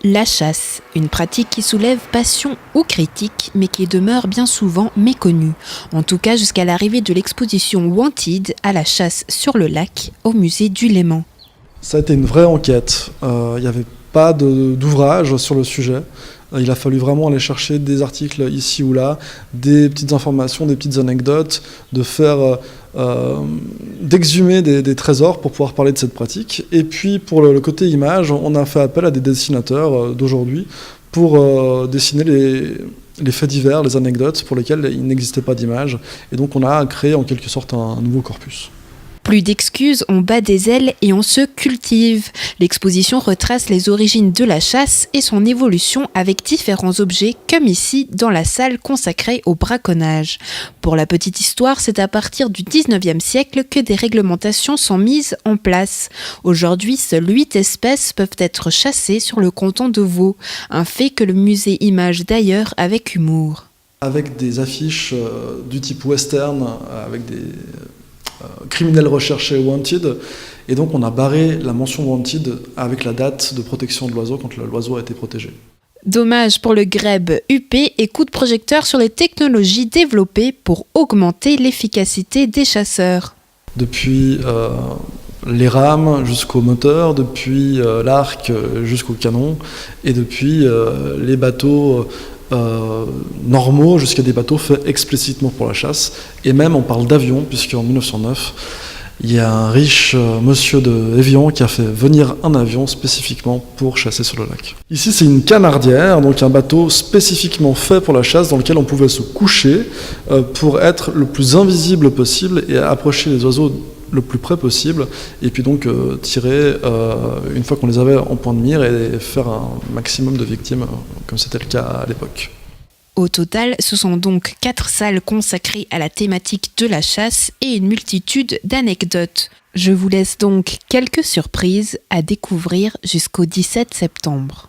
La chasse, une pratique qui soulève passion ou critique, mais qui demeure bien souvent méconnue. En tout cas jusqu'à l'arrivée de l'exposition Wanted à la chasse sur le lac au musée du Léman. Ça a été une vraie enquête. Il n'y avait pas d'ouvrage sur le sujet. Il a fallu vraiment aller chercher des articles ici ou là, des petites informations, des petites anecdotes, d'exhumer des trésors pour pouvoir parler de cette pratique. Et puis pour le côté image, on a fait appel à des dessinateurs d'aujourd'hui pour dessiner les faits divers, les anecdotes pour lesquels il n'existait pas d'image. Et donc on a créé en quelque sorte un nouveau corpus. Plus d'excuses, on bat des ailes et on se cultive. L'exposition retrace les origines de la chasse et son évolution avec différents objets, comme ici dans la salle consacrée au braconnage. Pour la petite histoire, c'est à partir du 19e siècle que des réglementations sont mises en place. Aujourd'hui, seules 8 espèces peuvent être chassées sur le canton de Vaud, un fait que le musée image d'ailleurs avec humour. Avec des affiches du type western, avec des criminels recherchés Wanted, et donc on a barré la mention Wanted avec la date de protection de l'oiseau quand l'oiseau a été protégé. Dommage pour le grèbe UP et coup de projecteur sur les technologies développées pour augmenter l'efficacité des chasseurs. Depuis les rames jusqu'au moteur, depuis l'arc jusqu'au canon, et depuis les bateaux normaux jusqu'à des bateaux faits explicitement pour la chasse. Et même on parle d'avions, puisqu'en 1909, il y a un riche monsieur de Évian qui a fait venir un avion spécifiquement pour chasser sur le lac. Ici c'est une canardière, donc un bateau spécifiquement fait pour la chasse dans lequel on pouvait se coucher pour être le plus invisible possible et approcher les oiseaux le plus près possible, et puis donc tirer une fois qu'on les avait en point de mire et faire un maximum de victimes, comme c'était le cas à l'époque. Au total, ce sont donc 4 salles consacrées à la thématique de la chasse et une multitude d'anecdotes. Je vous laisse donc quelques surprises à découvrir jusqu'au 17 septembre.